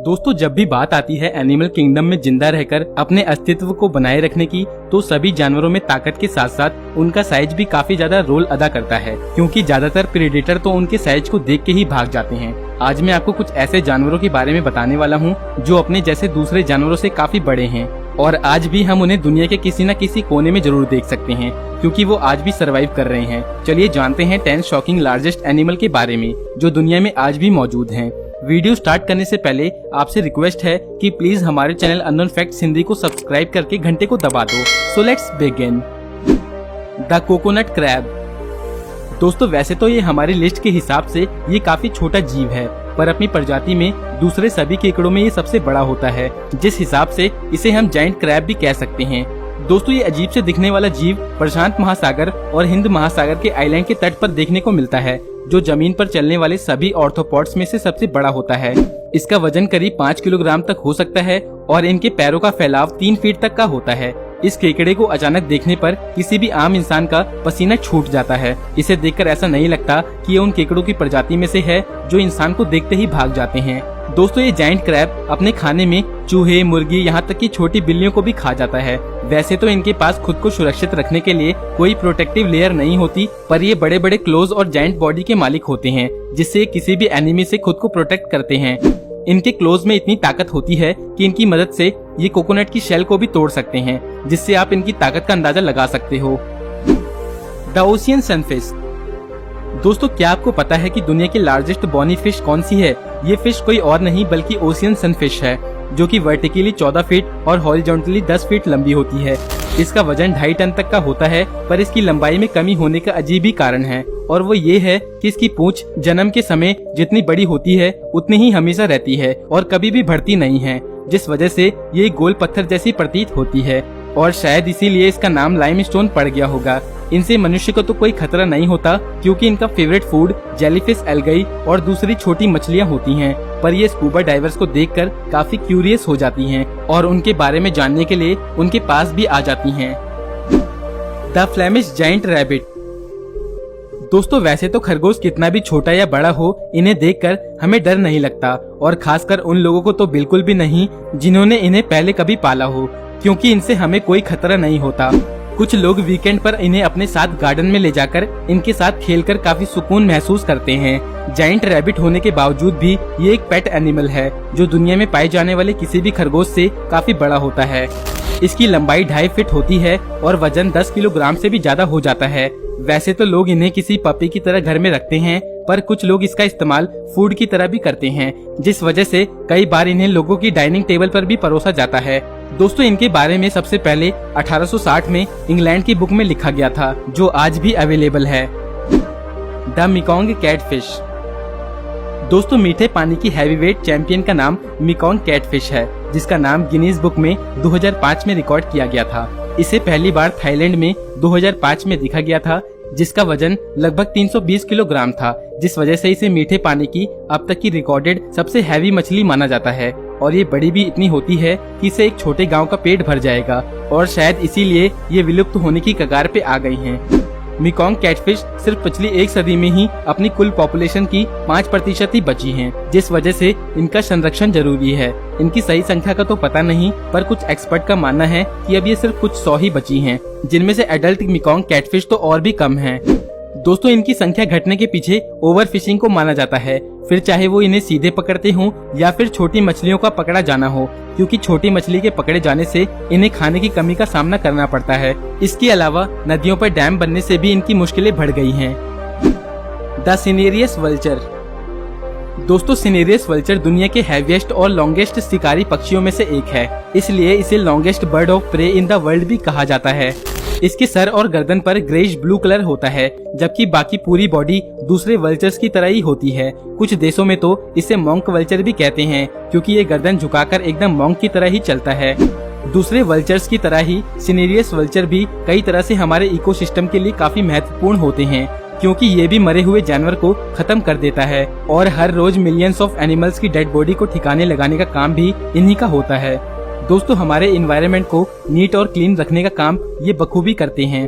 दोस्तों, जब भी बात आती है एनिमल किंगडम में जिंदा रहकर अपने अस्तित्व को बनाए रखने की, तो सभी जानवरों में ताकत के साथ साथ उनका साइज भी काफी ज्यादा रोल अदा करता है, क्योंकि ज्यादातर प्रेडेटर तो उनके साइज को देख के ही भाग जाते हैं। आज मैं आपको कुछ ऐसे जानवरों के बारे में बताने वाला हूँ जो अपने जैसे दूसरे जानवरों से काफी बड़े हैं और आज भी हम उन्हें दुनिया के किसी न किसी कोने में जरूर देख सकते हैं, क्योंकि वो आज भी सरवाइव कर रहे हैं। चलिए जानते हैं 10 शॉकिंग लार्जेस्ट एनिमल के बारे में जो दुनिया में आज भी मौजूद हैं। वीडियो स्टार्ट करने से पहले आपसे रिक्वेस्ट है कि प्लीज हमारे चैनल अननोन फैक्ट्स हिंदी को सब्सक्राइब करके घंटे को दबा दो। So let's begin. The coconut crab. दोस्तों, वैसे तो ये हमारी लिस्ट के हिसाब से ये काफी छोटा जीव है, पर अपनी प्रजाति में दूसरे सभी केकड़ों में ये सबसे बड़ा होता है, जिस हिसाब से इसे हम जायंट क्रैब भी कह सकते हैं। दोस्तों, ये अजीब से दिखने वाला जीव प्रशांत महासागर और हिंद महासागर के आइलैंड के तट पर देखने को मिलता है, जो जमीन पर चलने वाले सभी ऑर्थोपॉड्स में से सबसे बड़ा होता है। इसका वजन करीब 5 किलोग्राम तक हो सकता है और इनके पैरों का फैलाव 3 फीट तक का होता है। इस केकड़े को अचानक देखने पर किसी भी आम इंसान का पसीना छूट जाता है। इसे देखकर ऐसा नहीं लगता कि ये उन केकड़ों की प्रजाति में से है जो इंसान को देखते ही भाग जाते हैं। दोस्तों, ये जायंट क्रैब अपने खाने में चूहे, मुर्गी, यहाँ तक कि छोटी बिल्लियों को भी खा जाता है। वैसे तो इनके पास खुद को सुरक्षित रखने के लिए कोई प्रोटेक्टिव लेयर नहीं होती, पर ये बड़े बड़े क्लोज और जायंट बॉडी के मालिक होते हैं, जिससे किसी भी एनिमी से खुद को प्रोटेक्ट करते हैं। इनके क्लोज में इतनी ताकत होती है कि इनकी मदद से ये कोकोनट की शेल को भी तोड़ सकते हैं, जिससे आप इनकी ताकत का अंदाजा लगा सकते हो। The ocean sunfish. दोस्तों, क्या आपको पता है कि दुनिया की लार्जेस्ट बॉनी फिश कौन सी है? ये फिश कोई और नहीं बल्कि ओशियन सनफिश है, जो कि वर्टिकली 14 फीट और हॉरिजॉन्टली 10 फीट लंबी होती है। इसका वजन 2.5 टन तक का होता है, पर इसकी लंबाई में कमी होने का अजीब ही कारण है, और वो ये है कि इसकी पूंछ जन्म के समय जितनी बड़ी होती है उतनी ही हमेशा रहती है और कभी भी बढ़ती नहीं है, जिस वजह से ये गोल पत्थर जैसी प्रतीत होती है, और शायद इसीलिए इसका नाम लाइमस्टोन पड़ गया होगा। इनसे मनुष्य को तो कोई खतरा नहीं होता, क्योंकि इनका फेवरेट फूड जेलीफिश, एल्गाई और दूसरी छोटी मछलियां होती हैं, पर ये स्कूबा डाइवर्स को देखकर काफी क्यूरियस हो जाती हैं और उनके बारे में जानने के लिए उनके पास भी आ जाती हैं। The Flemish giant rabbit. दोस्तों, वैसे तो खरगोश कितना भी छोटा या बड़ा हो, इन्हें देखकर हमें डर नहीं लगता, और खासकर उन लोगों को तो बिल्कुल भी नहीं जिन्होंने इन्हें पहले कभी पाला हो, क्योंकि इनसे हमें कोई खतरा नहीं होता। कुछ लोग वीकेंड पर इन्हें अपने साथ गार्डन में ले जाकर इनके साथ खेलकर काफी सुकून महसूस करते हैं। जायंट रैबिट होने के बावजूद भी ये एक पेट एनिमल है, जो दुनिया में पाए जाने वाले किसी भी खरगोश से काफी बड़ा होता है। इसकी लंबाई 2.5 फीट होती है और वजन 10 किलोग्राम से भी ज्यादा हो जाता है। वैसे तो लोग इन्हें किसी पपी की तरह घर में रखते हैं, पर कुछ लोग इसका इस्तेमाल फूड की तरह भी करते हैं, जिस वजह से कई बार इन्हें लोगों की डाइनिंग टेबल पर भी परोसा जाता है। दोस्तों, इनके बारे में सबसे पहले 1860 में इंग्लैंड की बुक में लिखा गया था, जो आज भी अवेलेबल है। The Mekong catfish. दोस्तों, मीठे पानी की हैवीवेट चैंपियन का नाम मेकॉन्ग कैटफिश है, जिसका नाम गिनीज बुक में 2005 में रिकॉर्ड किया गया था। इसे पहली बार थाईलैंड में 2005 में देखा गया था, जिसका वजन लगभग 320 किलोग्राम था, जिस वजह से इसे मीठे पानी की अब तक की रिकॉर्डेड सबसे हैवी मछली माना जाता है। और ये बड़ी भी इतनी होती है कि इसे एक छोटे गांव का पेट भर जाएगा, और शायद इसीलिए ये विलुप्त होने की कगार पे आ गई हैं। मेकॉन्ग कैटफिश सिर्फ पिछली 1 सदी में ही अपनी कुल पॉपुलेशन की 5% ही बची हैं, जिस वजह से इनका संरक्षण जरूरी है। इनकी सही संख्या का तो पता नहीं, पर कुछ एक्सपर्ट का मानना है कि अब ये सिर्फ कुछ 100 ही बची हैं, जिनमें से एडल्ट मेकॉन्ग कैटफिश तो और भी कम हैं। दोस्तों, इनकी संख्या घटने के पीछे ओवर फिशिंग को माना जाता है, फिर चाहे वो इन्हें सीधे पकड़ते हों या फिर छोटी मछलियों का पकड़ा जाना हो, क्योंकि छोटी मछली के पकड़े जाने से इन्हें खाने की कमी का सामना करना पड़ता है। इसके अलावा नदियों पर डैम बनने से भी इनकी मुश्किलें बढ़ गई हैं। The cinereous vulture. दोस्तों, सिनेरियस वल्चर दुनिया के हैवीएस्ट और लॉन्गेस्ट शिकारी पक्षियों में से एक है, इसलिए इसे longest bird of prey in the world भी कहा जाता है। इसके सर और गर्दन पर ग्रेइश ब्लू कलर होता है, जबकि बाकी पूरी बॉडी दूसरे वल्चर्स की तरह ही होती है। कुछ देशों में तो इसे मॉन्क वल्चर भी कहते हैं, क्योंकि ये गर्दन झुकाकर एकदम मॉन्क की तरह ही चलता है। दूसरे वल्चर्स की तरह ही सिनेरियस वल्चर भी कई तरह से हमारे इकोसिस्टम के लिए काफी महत्वपूर्ण होते हैं, क्योंकि ये भी मरे हुए जानवर को खत्म कर देता है, और हर रोज मिलियंस ऑफ एनिमल्स की डेड बॉडी को ठिकाने लगाने का काम भी इन्हीं का होता है। दोस्तों, हमारे इन्वायरमेंट को नीट और क्लीन रखने का काम ये बखूबी करते हैं।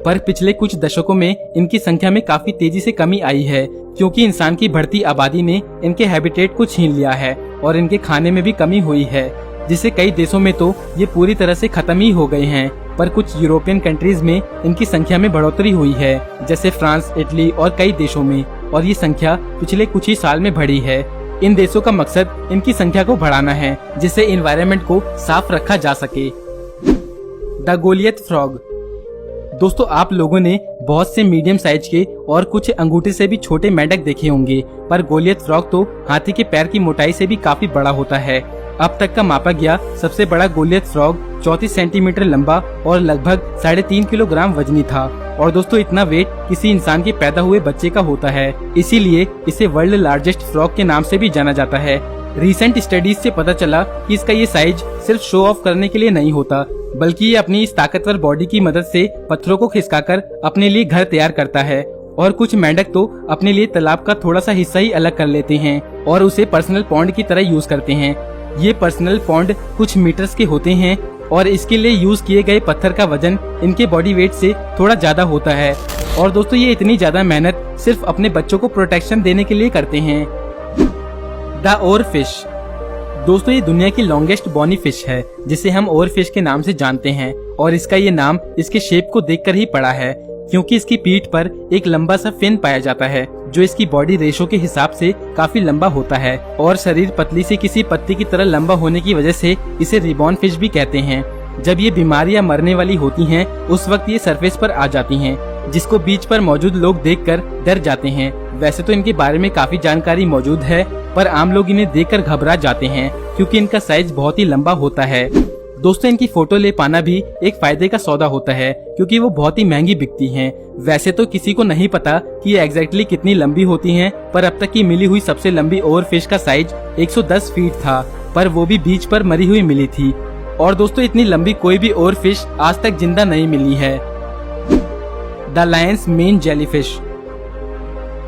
पर पिछले कुछ दशकों में इनकी संख्या में काफी तेजी से कमी आई है, क्योंकि इंसान की बढ़ती आबादी ने इनके हैबिटेट को छीन लिया है और इनके खाने में भी कमी हुई है, जिससे कई देशों में तो ये पूरी तरह से खत्म ही हो गए हैं। पर कुछ यूरोपियन कंट्रीज में इनकी संख्या में बढ़ोतरी हुई है, जैसे फ्रांस, इटली और कई देशों में, और ये संख्या पिछले कुछ ही साल में बढ़ी है। इन देशों का मकसद इनकी संख्या को बढ़ाना है, जिससे एनवायरनमेंट को साफ रखा जा सके। The Goliath frog. दोस्तों, आप लोगों ने बहुत से मीडियम साइज के और कुछ अंगूठे से भी छोटे मेंढक देखे होंगे, पर गोलियत फ्रॉग तो हाथी के पैर की मोटाई से भी काफी बड़ा होता है। अब तक का मापा गया सबसे बड़ा गोलियत फ्रॉग 34 सेंटीमीटर लंबा और लगभग 3.5 किलोग्राम वजनी था। और दोस्तों, इतना वेट किसी इंसान के पैदा हुए बच्चे का होता है, इसीलिए इसे वर्ल्ड लार्जेस्ट फ्रॉग के नाम से भी जाना जाता है। रिसेंट स्टडीज से पता चला कि इसका ये साइज सिर्फ शो ऑफ करने के लिए नहीं होता, बल्कि ये अपनी इस ताकतवर बॉडी की मदद से पत्थरों को खिसकाकर अपने लिए घर तैयार करता है। और कुछ मेंढक तो अपने लिए तालाब का थोड़ा सा हिस्सा ही अलग कर लेते हैं और उसे पर्सनल पॉन्ड की तरह यूज करते हैं। ये पर्सनल पॉन्ड कुछ मीटर्स के होते हैं और इसके लिए यूज किए गए पत्थर का वजन इनके बॉडी वेट से थोड़ा ज्यादा होता है। और दोस्तों, ये इतनी ज्यादा मेहनत सिर्फ अपने बच्चों को प्रोटेक्शन देने के लिए करते हैं। The oarfish. दोस्तों, ये दुनिया की लॉन्गेस्ट बॉनी फिश है, जिसे हम ओर फिश के नाम से जानते हैं, और इसका ये नाम इसके शेप को देखकर ही पड़ा है, क्योंकि इसकी पीठ पर एक लंबा सा फिन पाया जाता है, जो इसकी बॉडी रेशो के हिसाब से काफी लंबा होता है, और शरीर पतली से किसी पत्ती की तरह लंबा होने की वजह से इसे रिबॉन फिश भी कहते हैं। जब ये बीमार या मरने वाली होती हैं, उस वक्त ये सरफेस पर आ जाती हैं, जिसको बीच पर मौजूद लोग देखकर डर जाते हैं। वैसे तो इनके बारे में काफी जानकारी मौजूद है, पर आम लोग इन्हें देखकर घबरा जाते हैं, क्योंकि इनका साइज बहुत ही लंबा होता है। दोस्तों, इनकी फोटो ले पाना भी एक फायदे का सौदा होता है, क्योंकि वो बहुत ही महंगी बिकती हैं। वैसे तो किसी को नहीं पता कि ये एग्जैक्टली कितनी लंबी होती हैं, पर अब तक की मिली हुई सबसे लंबी ओर फिश का साइज 110 फीट था, पर वो भी बीच पर मरी हुई मिली थी। और दोस्तों, इतनी लंबी कोई भी ओर फिश आज तक जिंदा नहीं मिली है। The Lions main jellyfish.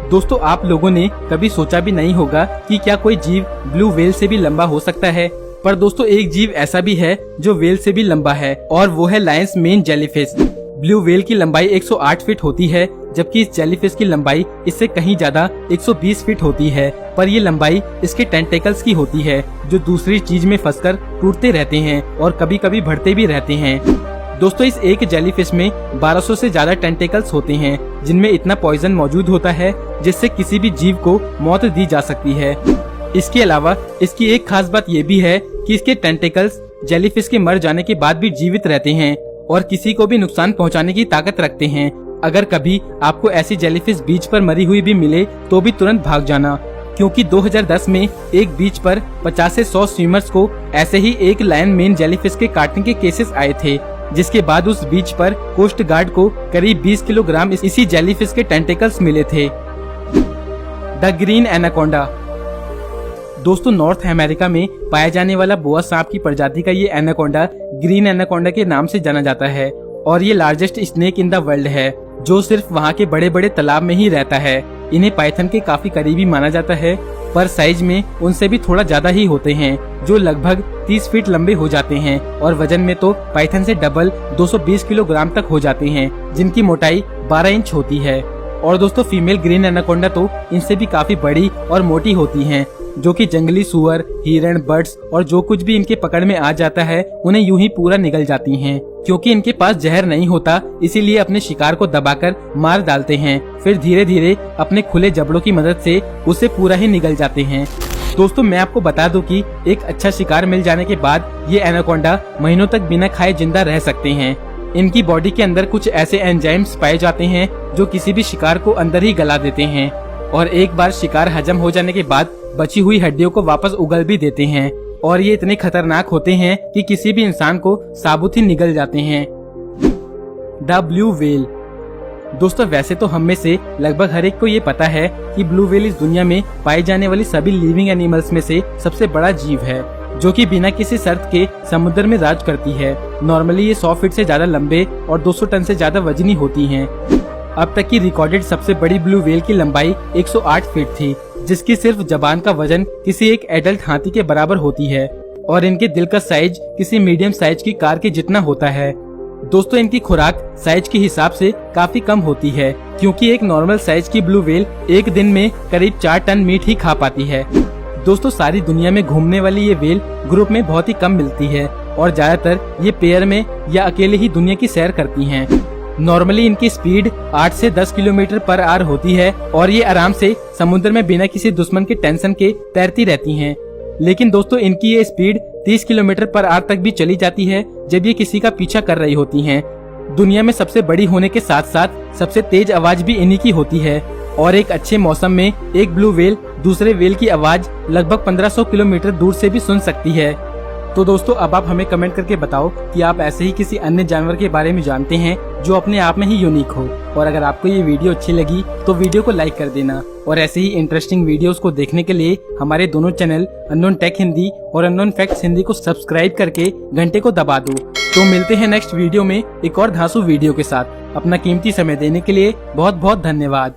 दोस्तों, आप लोगों ने कभी सोचा भी नहीं होगा कि क्या कोई जीव ब्लू व्हेल से भी लंबा हो सकता है, पर दोस्तों, एक जीव ऐसा भी है जो व्हेल से भी लंबा है, और वो है Lions main jellyfish. Blue whale की लंबाई 108 फीट होती है, जबकि इस जेलीफिश की लंबाई इससे कहीं ज्यादा 120 फीट होती है, पर ये लंबाई इसके टेंटेकल्स की होती है, जो दूसरी चीज में फंसकर टूटते रहते हैं और कभी कभी बढ़ते भी रहते हैं। दोस्तों, इस एक जेलीफिश में 1200 से ज्यादा टेंटेकल्स होते हैं, जिनमें इतना पॉइजन मौजूद होता है जिससे किसी भी जीव को मौत दी जा सकती है। इसके अलावा इसकी एक खास बात ये भी है कि इसके टेंटेकल्स जेलीफिश के मर जाने के बाद भी जीवित रहते हैं और किसी को भी नुकसान पहुंचाने की ताकत रखते हैं। अगर कभी आपको ऐसी जेलीफिश बीच पर मरी हुई भी मिले तो भी तुरंत भाग जाना, क्योंकि 2010 में एक बीच पर 50 से 100 स्विमर्स को ऐसे ही एक लायन मेन जेलीफिश के काटने के केसेस आए थे, जिसके बाद उस बीच पर कोस्ट गार्ड को करीब 20 किलोग्राम इसी जेलीफिश के टेंटेकल्स मिले थे। The green anaconda. दोस्तों, नॉर्थ अमेरिका में पाया जाने वाला बोआ सांप की प्रजाति का ये एनाकोंडा ग्रीन एनाकोंडा के नाम से जाना जाता है, और ये largest snake in the world है, जो सिर्फ वहाँ के बड़े बड़े तालाब में ही रहता है। इन्हें पाइथन के काफी करीबी माना जाता है, पर साइज में उनसे भी थोड़ा ज्यादा ही होते हैं, जो लगभग 30 फीट लंबे हो जाते हैं, और वजन में तो पाइथन से डबल 220 किलोग्राम तक हो जाते हैं, जिनकी मोटाई 12 इंच होती है। और दोस्तों, फीमेल ग्रीन एनाकोंडा तो इनसे भी काफी बड़ी और मोटी होती हैं, जो कि जंगली सुअर, हिरण, बर्ड्स और जो कुछ भी इनके पकड़ में आ जाता है उन्हें यूं ही पूरा निगल जाती हैं। क्योंकि इनके पास जहर नहीं होता, इसीलिए अपने शिकार को दबाकर मार डालते हैं, फिर धीरे धीरे अपने खुले जबड़ों की मदद से उसे पूरा ही निगल जाते हैं। दोस्तों, मैं आपको बता दूं कि एक अच्छा शिकार मिल जाने के बाद ये एनाकोंडा महीनों तक बिना खाए जिंदा रह सकते हैं। इनकी बॉडी के अंदर कुछ ऐसे एंजाइम्स पाए जाते हैं जो किसी भी शिकार को अंदर ही गला देते हैं, और एक बार शिकार हजम हो जाने के बाद बची हुई हड्डियों को वापस उगल भी देते हैं, और ये इतने खतरनाक होते हैं कि किसी भी इंसान को साबुत ही निगल जाते हैं। The blue whale. दोस्तों, वैसे तो हम में से लगभग हर एक को ये पता है कि ब्लू व्हेल इस दुनिया में पाई जाने वाली सभी लिविंग एनिमल्स में से सबसे बड़ा जीव है, जो कि बिना किसी शर्त के समुद्र में राज करती है। नॉर्मली ये 100 फीट से ज्यादा लंबे और 200 टन से ज्यादा वजनी होती हैं। अब तक की रिकॉर्डेड सबसे बड़ी ब्लू व्हेल की लंबाई 108 फीट थी, जिसकी सिर्फ जबान का वजन किसी एक एडल्ट हाथी के बराबर होती है, और इनके दिल का साइज किसी मीडियम साइज की कार के जितना होता है। दोस्तों इनकी खुराक साइज के हिसाब से काफी कम होती है, क्योंकि एक नॉर्मल साइज की ब्लू व्हेल एक दिन में करीब 4 टन मीट ही खा पाती है। दोस्तों सारी दुनिया में घूमने वाली ये व्हेल ग्रुप में बहुत ही कम मिलती है और ज्यादातर ये पेयर में या अकेले ही दुनिया की सैर करती हैं। नॉर्मली इनकी स्पीड 8 से 10 किलोमीटर पर आवर होती है और ये आराम से समुद्र में बिना किसी दुश्मन के टेंशन के तैरती रहती हैं। लेकिन दोस्तों इनकी ये स्पीड 30 किलोमीटर पर आवर तक भी चली जाती है जब ये किसी का पीछा कर रही होती हैं। दुनिया में सबसे बड़ी होने के साथ साथ सबसे तेज आवाज भी इन्हीं की होती है और एक अच्छे मौसम में एक ब्लू व्हेल दूसरे व्हेल की आवाज लगभग 1500 किलोमीटर दूर से भी सुन सकती है। तो दोस्तों अब आप हमें कमेंट करके बताओ कि आप ऐसे ही किसी अन्य जानवर के बारे में जानते हैं जो अपने आप में ही यूनिक हो। और अगर आपको ये वीडियो अच्छी लगी तो वीडियो को लाइक कर देना और ऐसे ही इंटरेस्टिंग वीडियोस को देखने के लिए हमारे दोनों चैनल अननोन टेक हिंदी और अननोन फैक्ट्स हिंदी को सब्सक्राइब करके घंटे को दबा दो। तो मिलते हैं नेक्स्ट वीडियो में एक और धांसू वीडियो के साथ। अपना कीमती समय देने के लिए बहुत बहुत धन्यवाद।